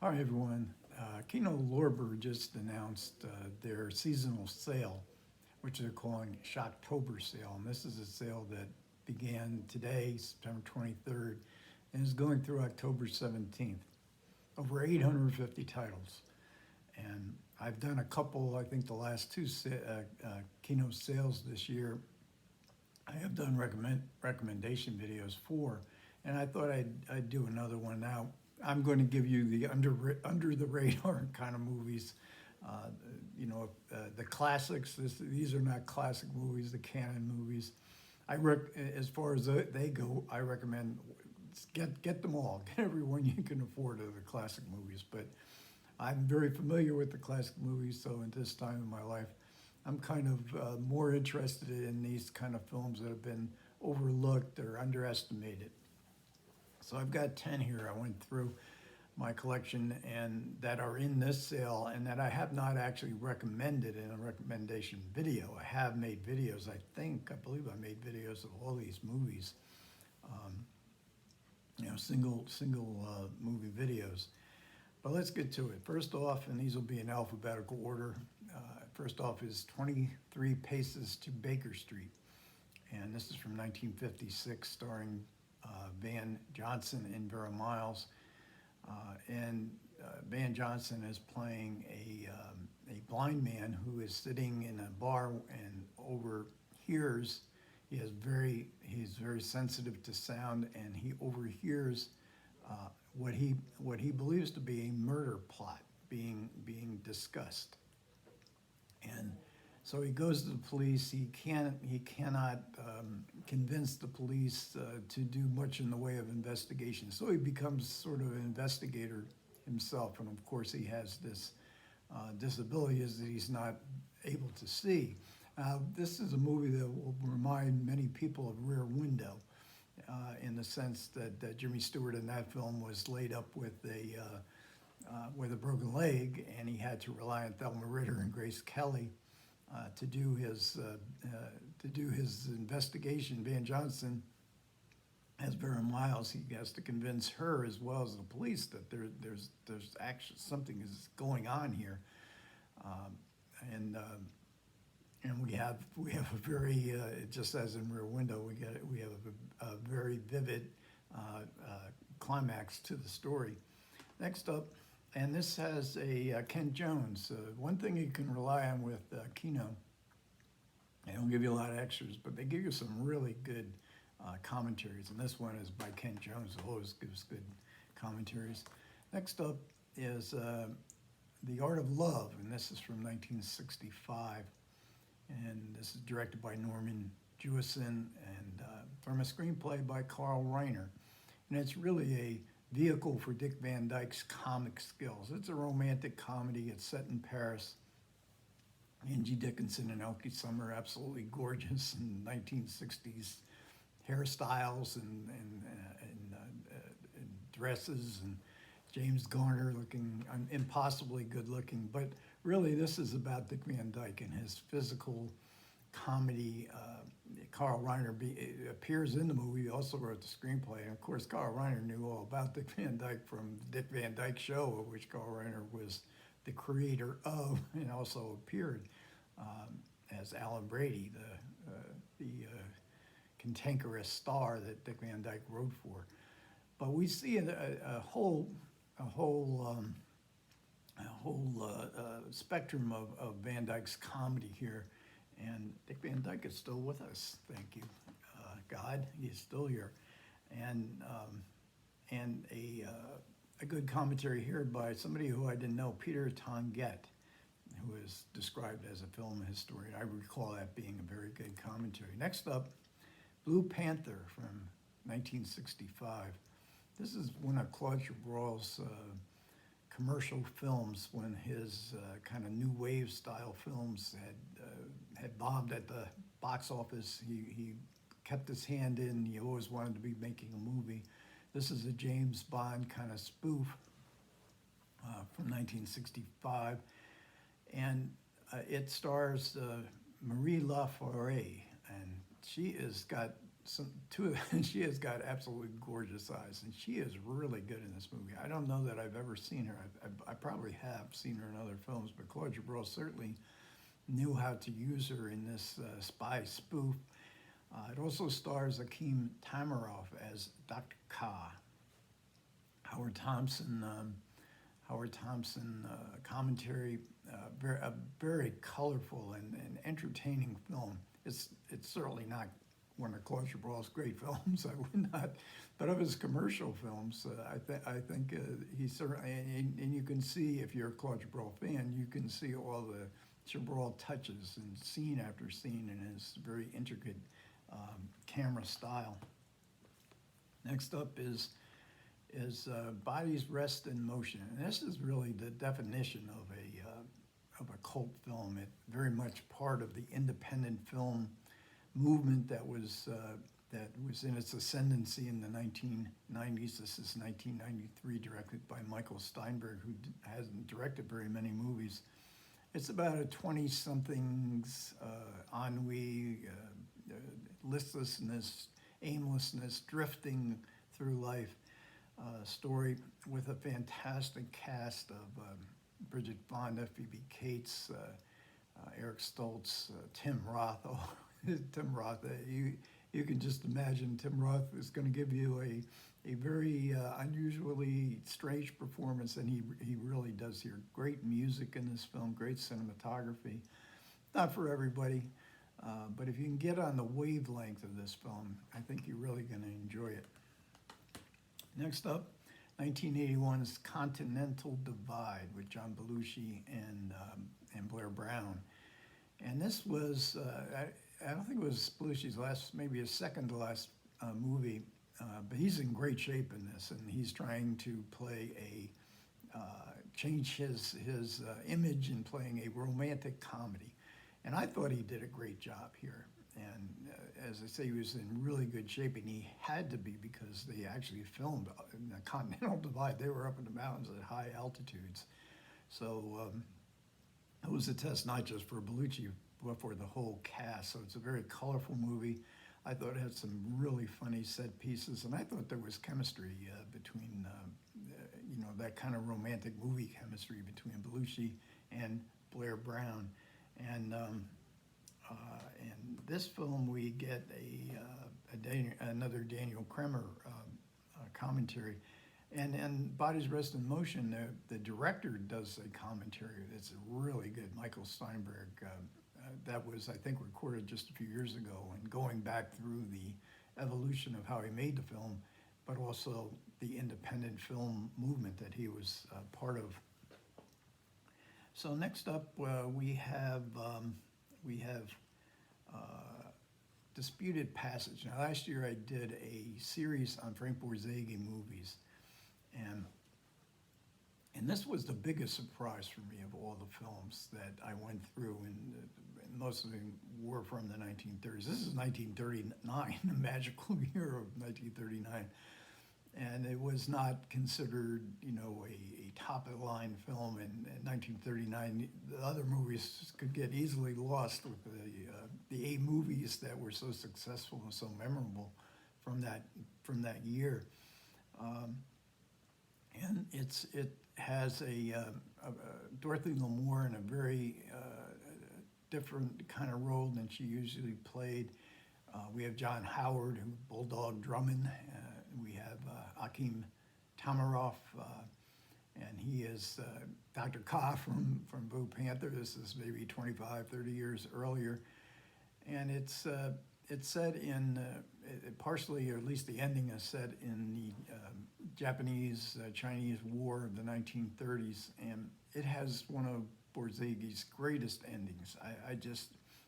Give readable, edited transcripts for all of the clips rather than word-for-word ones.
Hi, everyone. Kino Lorber just announced their seasonal sale, which they're calling Shocktober sale. And this is a sale that began today, September 23rd, and is going through October 17th. Over 850 titles. And I've done a couple, I think the last two Kino sales this year, I have done recommendation videos for, and I thought I'd do another one now. I'm going to give you the under the radar kind of movies. Uh, the classics. These are not classic movies, the canon movies. As far as they go, I recommend get them all. Get everyone you can afford of the classic movies. But I'm very familiar with the classic movies, so at this time in my life, I'm kind of more interested in these kind of films that have been overlooked or underestimated. So I've got 10 here. I went through my collection and that are in this sale and that I have not actually recommended in a recommendation video. I have made videos, I believe I made videos of all these movies, single movie videos. But let's get to it. First off, and these will be in alphabetical order, first off is 23 Paces to Baker Street. And this is from 1956, starring Van Johnson and Vera Miles. Van Johnson is playing a blind man who is sitting in a bar and overhears. He's very sensitive to sound, and he overhears what he believes to be a murder plot being discussed. And so he goes to the police. He cannot convince the police to do much in the way of investigation. So he becomes sort of an investigator himself. And of course, he has this disability is that he's not able to see. This is a movie that will remind many people of Rear Window, in the sense that Jimmy Stewart in that film was laid up with a broken leg, and he had to rely on Thelma Ritter and Grace Kelly to do his investigation. Van Johnson, as Vera Miles, he has to convince her as well as the police that there's actually something is going on here, um, and we have a very just as in Rear Window, we have a very vivid climax to the story. Next up. And this has a Ken Jones. One thing you can rely on with Kino, they don't give you a lot of extras, but they give you some really good commentaries. And this one is by Ken Jones, who always gives good commentaries. Next up is The Art of Love, and this is from 1965. And this is directed by Norman Jewison and from a screenplay by Carl Reiner. And it's really a vehicle for Dick Van Dyke's comic skills. It's a romantic comedy. It's set in Paris. Angie Dickinson and Elkie Summer, absolutely gorgeous in 1960s hairstyles and dresses, and James Garner looking impossibly good looking. But really, this is about Dick Van Dyke and his physical comedy. Carl Reiner appears in the movie. He also wrote the screenplay. And of course, Carl Reiner knew all about Dick Van Dyke from the Dick Van Dyke Show, of which Carl Reiner was the creator of, and also appeared as Alan Brady, the cantankerous star that Dick Van Dyke wrote for. But we see a whole spectrum of Van Dyke's comedy here. And Dick Van Dyke is still with us. Thank you, God, he's still here. And a good commentary here by somebody who I didn't know, Peter Tonguet, who is described as a film historian. I recall that being a very good commentary. Next up, Blue Panther from 1965. This is one of Claude Chabrol's commercial films when his kind of new wave style films had bombed at the box office. He kept his hand in. He always wanted to be making a movie. This is a James Bond kind of spoof from 1965, and it stars Marie Laforêt, and she has got she has got absolutely gorgeous eyes, and she is really good in this movie. I don't know that I've ever seen her. I probably have seen her in other films, but Claudia Gabral certainly knew how to use her in this spy spoof. It also stars Akeem Tamaroff as Dr. Ka. Howard Thompson, commentary, a very colorful and entertaining film. It's certainly not one of Claude Chabrol's great films. I would not, but of his commercial films, I think he certainly, and you can see, if you're a Claude Chabrol fan, you can see all the Chabrol touches in scene after scene in his very intricate camera style. Next up is Bodies Rest in Motion, and this is really the definition of a cult film. It very much part of the independent film movement that was in its ascendancy in the 1990s. This is 1993, directed by Michael Steinberg, who hasn't directed very many movies. It's about a 20-something's ennui, listlessness, aimlessness, drifting through life. Story with a fantastic cast of Bridget Fonda, Phoebe Cates, Eric Stoltz, Tim Roth. Oh, Tim Roth, you can just imagine Tim Roth is going to give you a very unusually strange performance, and he really does here. Great music in this film, great cinematography. Not for everybody, but if you can get on the wavelength of this film, I think you're really going to enjoy it. Next up, 1981's Continental Divide with John Belushi and Blair Brown. And this was, I don't think it was Belushi's last, maybe his second to last movie, but he's in great shape in this, and he's trying to play change his image in playing a romantic comedy. And I thought he did a great job here. And as I say, he was in really good shape, and he had to be because they actually filmed in the Continental Divide. They were up in the mountains at high altitudes. So it was a test not just for Belushi, but for the whole cast. So it's a very colorful movie. I thought it had some really funny set pieces, and I thought there was chemistry between, that kind of romantic movie chemistry between Belushi and Blair Brown. And in this film, we get another Daniel Kremer commentary. And Bodies Rest in Motion, the director does a commentary that's really good. Michael Steinberg, that was, I think, recorded just a few years ago, and going back through the evolution of how he made the film, but also the independent film movement that he was part of. So next up, we have Disputed Passage. Now, last year I did a series on Frank Borzage movies, and this was the biggest surprise for me of all the films that I went through, and most of them were from the 1930s. This is 1939, the magical year of 1939. And it was not considered, a top-of-the-line film in 1939. The other movies could get easily lost with the A movies that were so successful and so memorable from that year. And it has a Dorothy Lamour in a very different kind of role than she usually played. We have John Howard, who Bulldog Drummond. We have Akeem Tamaroff, and he is Dr. Ka from Panther. This is maybe 25, 30 years earlier. And it's set in, partially, or at least the ending is set in the Japanese-Chinese War of the 1930s. And it has one of Borzage's greatest endings.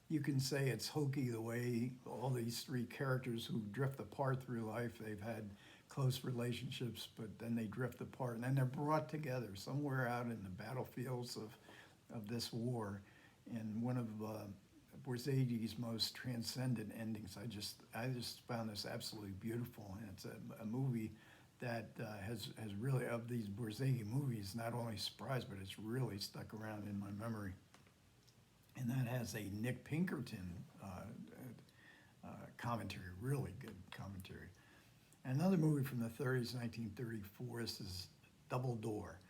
You can say it's hokey the way all these three characters who drift apart through life, they've had close relationships, but then they drift apart, and then they're brought together somewhere out in the battlefields of this war. And one of Borzage's most transcendent endings. I just found this absolutely beautiful, and it's a movie that has really, of these Borzage movies, not only surprised, but it's really stuck around in my memory. And that has a Nick Pinkerton commentary, really good commentary. Another movie from the 30s, 1934, this is Double Door.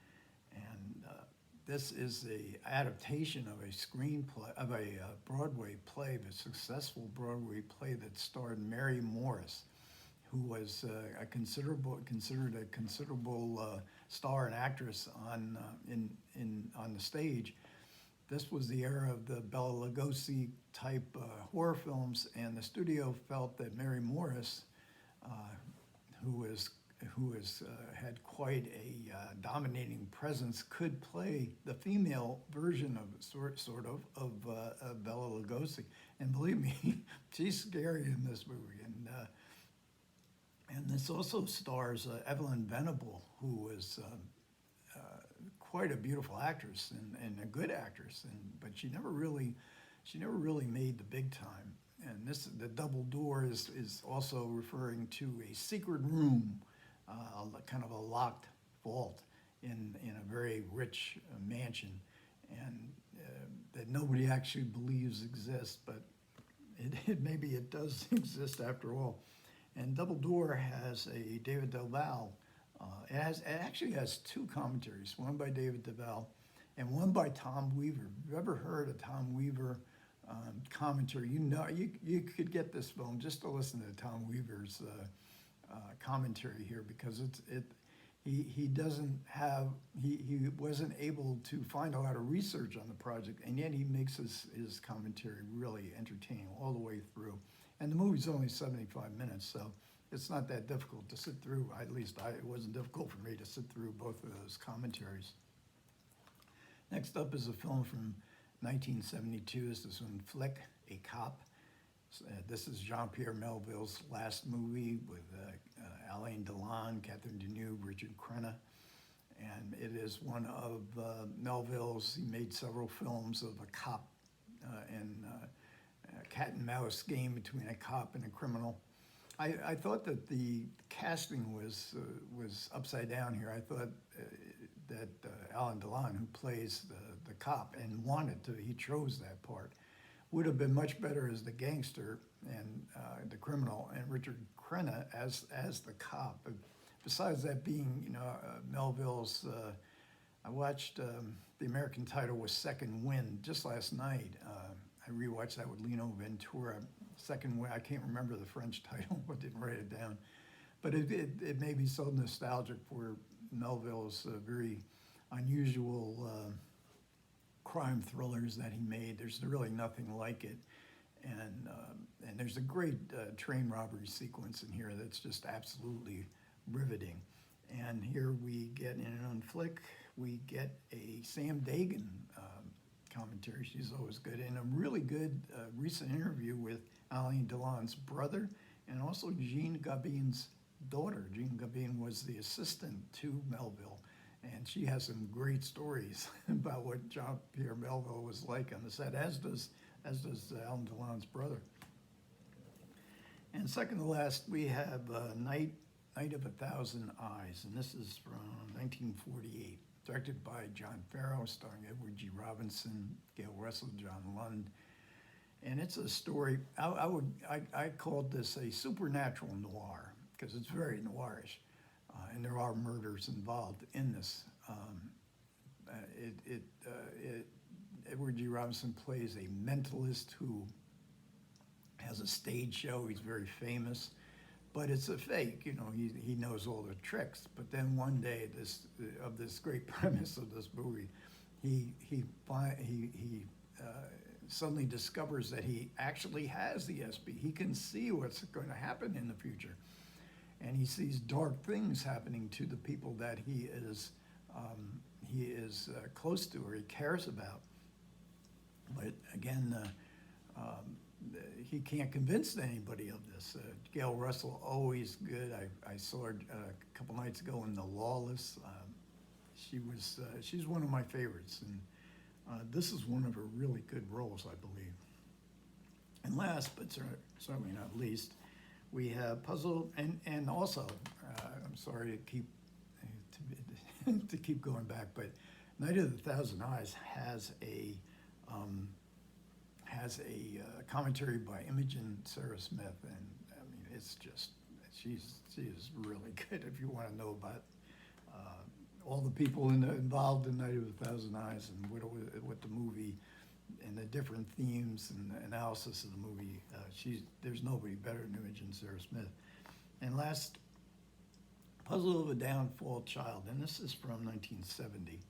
And this is a adaptation of a screenplay, of a Broadway play, the successful Broadway play that starred Mary Morris, who was considered a considerable star and actress on the stage. This was the era of the Bela Lugosi type horror films, and the studio felt that Mary Morris, who had quite a dominating presence, could play the female version of sort of Bela Lugosi. And believe me, she's scary in this movie. And this also stars Evelyn Venable, who was quite a beautiful actress and a good actress, but she never really made the big time. And the Double Door is also referring to a secret room, kind of a locked vault in a very rich mansion, and that nobody actually believes exists, but maybe it does exist after all. And Double Door has a David Duval. It actually has two commentaries, one by David Duval and one by Tom Weaver. If you've ever heard a Tom Weaver commentary, you could get this film just to listen to Tom Weaver's commentary here, because he wasn't able to find a lot of research on the project, and yet he makes his commentary really entertaining all the way through. And the movie's only 75 minutes, so it's not that difficult to sit through. At least it wasn't difficult for me to sit through both of those commentaries. Next up is a film from 1972. This is Inflict, a Cop. This is Jean-Pierre Melville's last movie with Alain Delon, Catherine Deneuve, Richard Crenna. And it is one of Melville's. He made several films of a cop and cat and mouse game between a cop and a criminal. I thought that the casting was upside down here. I thought that Alain Delon, who plays the cop and he chose that part, would have been much better as the gangster and the criminal, and Richard Crenna as the cop. But besides that being, Melville's, I watched the American title was Second Wind just last night. I rewatched that with Lino Ventura. Second Wind, I can't remember the French title, but didn't write it down. But it made me so nostalgic for Melville's very unusual crime thrillers that he made. There's really nothing like it. And there's a great train robbery sequence in here that's just absolutely riveting. And here we get, in an Inflict, we get a Sam Dagan commentary. She's always good. And a really good recent interview with Alain Delon's brother and also Jean Gabin's daughter. Jean Gabin was the assistant to Melville, and she has some great stories about what Jean-Pierre Melville was like on the set, as does Alain Delon's brother. And second to last, we have Night of a Thousand Eyes, and this is from 1948, directed by John Farrow, starring Edward G. Robinson, Gail Russell, John Lund. And it's a story, I called this a supernatural noir, because it's very noirish, and there are murders involved in this. Edward G. Robinson plays a mentalist who has a stage show. He's very famous, but it's a fake. He knows all the tricks. But then one day, this great premise of this movie, he suddenly discovers that he actually has the SP. He can see what's going to happen in the future, and he sees dark things happening to the people that he is close to or he cares about. But again, he can't convince anybody of this. Gail Russell, always good. I saw her a couple nights ago in The Lawless. She's one of my favorites, and this is one of her really good roles, I believe. And last, but certainly not least, we have Puzzle, and also, I'm sorry to keep going back, but Night of the Thousand Eyes has has a commentary by Imogen Sarah Smith, and I mean, it's just, she is really good if you want to know about all the people involved in Night of a Thousand Eyes and what the movie and the different themes and analysis of the movie. There's nobody better than Imogen Sarah Smith. And last, Puzzle of a Downfall Child, and this is from 1970,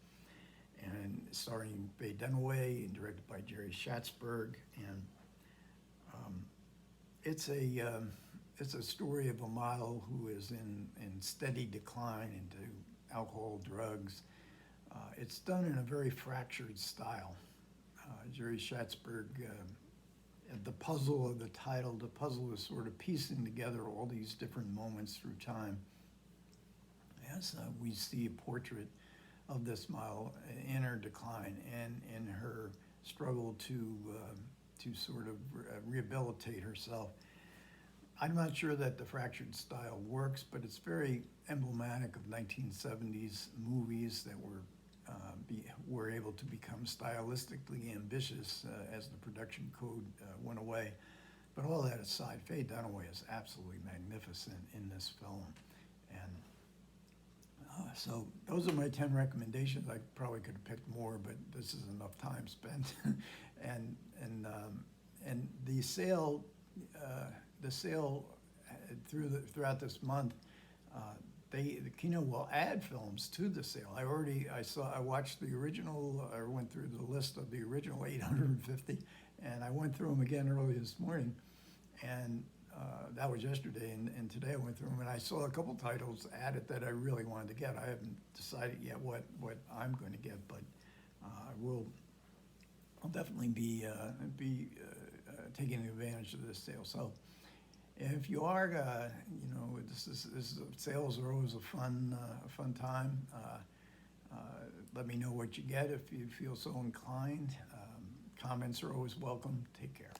and starring Faye Dunaway and directed by Jerry Schatzberg. And it's a story of a model who is in steady decline into alcohol, drugs. It's done in a very fractured style. Jerry Schatzberg, the puzzle of the title, the puzzle is sort of piecing together all these different moments through time as we see a portrait of this model in her decline and in her struggle to sort of rehabilitate herself. I'm not sure that the fractured style works, but it's very emblematic of 1970s movies that were able to become stylistically ambitious as the production code went away. But all that aside, Faye Dunaway is absolutely magnificent in this film. And so those are my 10 recommendations. I probably could have picked more, but this is enough time spent. and the sale throughout this month, the Kino will add films to the sale. I watched the original. I went through the list of the original 850, and I went through them again early this morning, and that was yesterday. And today I went through them, and I saw a couple titles added that I really wanted to get. I haven't decided yet what I'm going to get, but I'll definitely be taking advantage of this sale. So if you are, sales are always a fun time. Let me know what you get if you feel so inclined. Comments are always welcome. Take care.